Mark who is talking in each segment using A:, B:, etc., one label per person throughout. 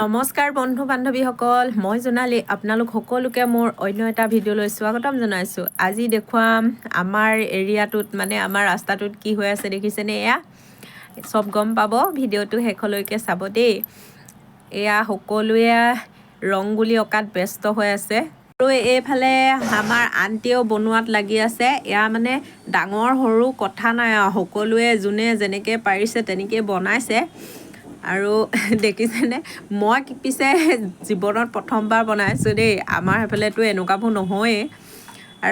A: নমস্কাৰ বন্ধু বান্ধৱীসকল, মই জোনালী আপোনালোক সকলোকে মোৰ অন্য এটা ভিডিঅ'লৈ স্বাগতম জনাইছোঁ। আজি দেখুৱাম আমাৰ এৰিয়াটোত মানে আমাৰ ৰাস্তাটোত কি হৈ আছে দেখিছেনে। এয়া চব গম পাব, ভিডিঅ'টো শেষলৈকে চাব দেই। এয়া সকলোৱে ৰংগুলি অঁকাত ব্যস্ত হৈ আছে আৰু এইফালে আমাৰ আন্টিয়েও বনোৱাত লাগি আছে। এয়া মানে ডাঙৰ সৰু কথা নাই আৰু সকলোৱে যোনে যেনেকৈ পাৰিছে তেনেকৈ বনাইছে। আৰু দেখিছেনে, মই পিছে জীৱনত প্ৰথমবাৰ বনাইছোঁ দেই। আমাৰ সেইফালেতো এনেকুৱাবোৰ নহয়েই।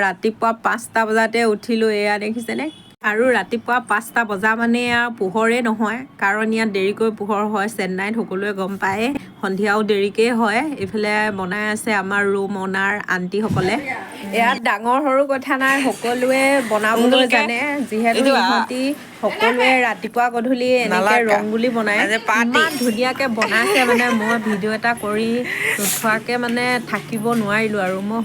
A: ৰাতিপুৱা 5টা বজাতে উঠিলোঁ, এয়া দেখিছেনে। আৰু ৰাতিপুৱা 5টা বজা মানে আৰু পোহৰেই নহয়, কাৰণ ইয়াত দেৰিকৈ পোহৰ হয়। চেন্নাইত সকলোৱে গম পায়, সন্ধিয়াও দেৰিকৈ হয়। এইফালে বনাই আছে আমাৰ ৰুম অনাৰ আণ্টিসকলে। ইয়াত ডাঙৰ সৰু কথা নাই, সকলোৱে বনাবলৈ জানে। যিহেতু ইহঁতি সকলোৱে ৰাতিপুৱা গধূলি এনেকৈ ৰংগুলি বনায়। ইমান ধুনীয়াকৈ বনাইছে মানে, মই ভিডিঅ' এটা কৰি নোথোৱাকৈ মানে থাকিব নোৱাৰিলোঁ। আৰু মই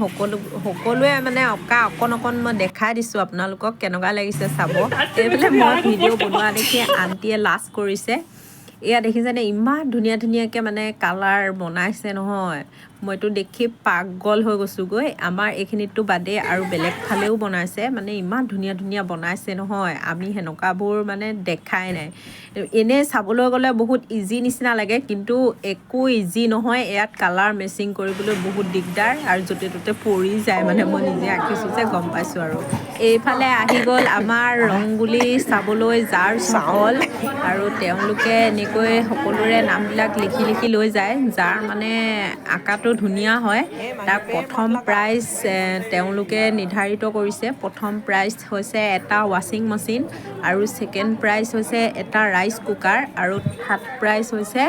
A: সকলোৱে মানে অকণ মই দেখাই দিছোঁ আপোনালোকক, কেনেকুৱা লাগিছে চাব। এইফালে মই ভিডিঅ' বনোৱা দেখি আণ্টিয়ে লাজ কৰিছে। এয়া দেখিছেনে, ইমান ধুনীয়াকৈ মানে কালাৰ বনাইছে নহয়, মইতো দেখি পাগল হৈ গৈছোঁগৈ। আমাৰ এইখিনিততো বাদেই আৰু বেলেগ ফালেও বনাইছে, মানে ইমান ধুনীয়া বনাইছে নহয়, আমি সেনেকুৱাবোৰ মানে দেখাই নাই। এনেই চাবলৈ গ'লে বহুত ইজি নিচিনা লাগে, কিন্তু একো ইজি নহয়। ইয়াত কালাৰ মেচিং কৰিবলৈ বহুত দিগদাৰ আৰু য'তে ত'তে পৰি যায়। মানে মই নিজে আঁকিছোঁ যে গম পাইছোঁ। আৰু এইফালে আহি গ'ল আমাৰ ৰংগুলি চাবলৈ যাৰ চহল, আৰু তেওঁলোকে এনেকৈ সকলোৰে নামবিলাক লিখি লৈ যায়। যাৰ মানে আঁকাটো ধুনীয়া হয় তাক প্ৰথম প্ৰাইজ তেওঁলোকে নিৰ্ধাৰিত কৰিছে। প্ৰথম প্ৰাইজ হৈছে এটা ৱাশ্বিং মেচিন, আৰু ছেকেণ্ড প্ৰাইজ হৈছে এটা ৰাইচ কুকাৰ, আৰু থাৰ্ড প্ৰাইজ হৈছে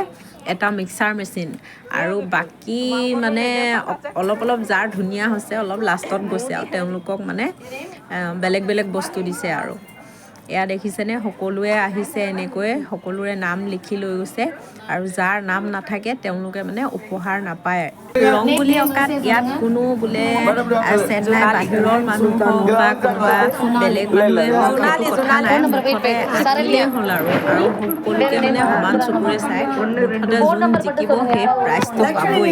A: এটা মিক্সাৰ মেচিন। আৰু বাকী মানে অলপ যাৰ ধুনীয়া হৈছে অলপ লাষ্টত গৈছে, আৰু তেওঁলোকক মানে বেলেগ বস্তু দিছে। আৰু এয়া দেখিছেনে, সকলোৱে আহিছে এনেকৈ সকলোৰে নাম লিখি লৈ গৈছে, আৰু যাৰ নাম নাথাকে তেওঁলোকে মানে উপহাৰ নাপায়। ৰংগুলি অঁকাত ইয়াত কোনো বোলে চেন্নাই বাহিৰৰ মানুহ হওক বা কোনোবা বেলেগ মানুহে হওক সেইটো কথা নাই, মুঠতে আঁকিলেই হ'ল। আৰু সকলোকে মানে সমান চকুৰে চাই, মুঠতে যোন জিকিব সেই প্ৰাইজটো পাবই,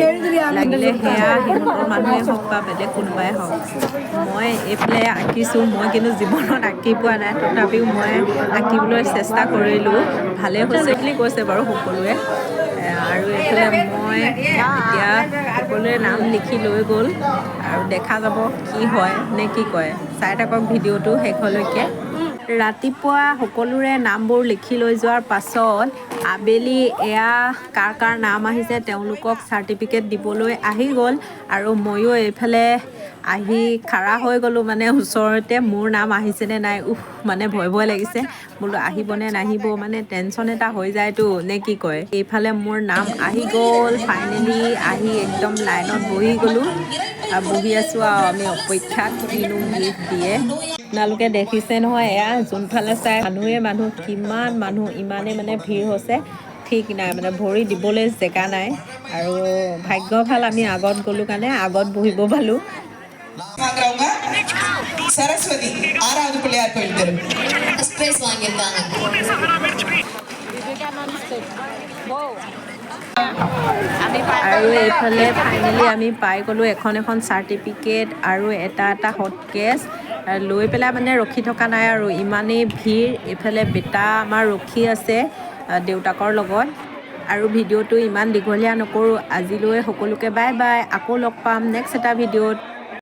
A: লাগিলে সেয়া সিহঁতৰ মানুহেই হওক বা বেলেগ কোনোবাই হওক। মই এইফালে আঁকিছোঁ, মই কিন্তু জীৱনত আঁকি পোৱা নাই, তথাপিও মই আঁকিবলৈ চেষ্টা কৰিলোঁ। ভালেই হৈছে বুলি কৈছে বাৰু সকলোৱে। আৰু এইফালে মই এতিয়া সকলোৱে নাম লিখি লৈ গ'ল, আৰু দেখা যাব কি হয় নে কি কয়। চাই থাকক ভিডিঅ'টো শেষলৈকে। ৰাতিপুৱা সকলোৰে নামবোৰ লিখি লৈ যোৱাৰ পাছত আবেলি এয়া কাৰ নাম আহিছে তেওঁলোকক চাৰ্টিফিকেট দিবলৈ আহি গ'ল। আৰু ময়ো এইফালে আহি খাৰা হৈ গ'লোঁ, মানে ওচৰতে মোৰ নাম আহিছেনে নাই, মানে ভয় লাগিছে। বোলো আহিবনে নাহিব, মানে টেনশ্যন এটা হৈ যায়তো নে কি কয়। এইফালে মোৰ নাম আহি গ'ল ফাইনেলি, আহি একদম লাইনত বহি গ'লোঁ। বহি আছোঁ আৰু আমি অপেক্ষাত, কিনো গিফ্ট দিয়ে। আপোনালোকে দেখিছে নহয়, এয়া যোনফালে চাই মানুহ, কিমান মানুহ, ইমানেই মানে ভিৰ হৈছে ঠিক নাই, মানে ভৰি দিবলৈ জেগা নাই। আৰু ভাগ্য ভাল আমি আগত গ'লোঁ কাৰণে আগত বহিব পালোঁ।
B: சரஸ்வதி 6வது பிள்ளையார் கோயில் தெரு பிரைஸ் வாங்கியிருக்காங்க.
A: আৰু এইফালে ফাইনেলি আমি পাই গ'লোঁ এখন চাৰ্টিফিকেট আৰু এটা হট কেছ লৈ পেলাই, মানে ৰখি থকা নাই আৰু ইমানেই ভিৰ। এইফালে বেটা আমাৰ ৰখি আছে দেউতাকৰ লগত। আৰু ভিডিঅ'টো ইমান দীঘলীয়া নকৰোঁ আজিলৈ, সকলোকে বাই বাই, আকৌ লগ পাম নেক্সট এটা ভিডিঅ'ত।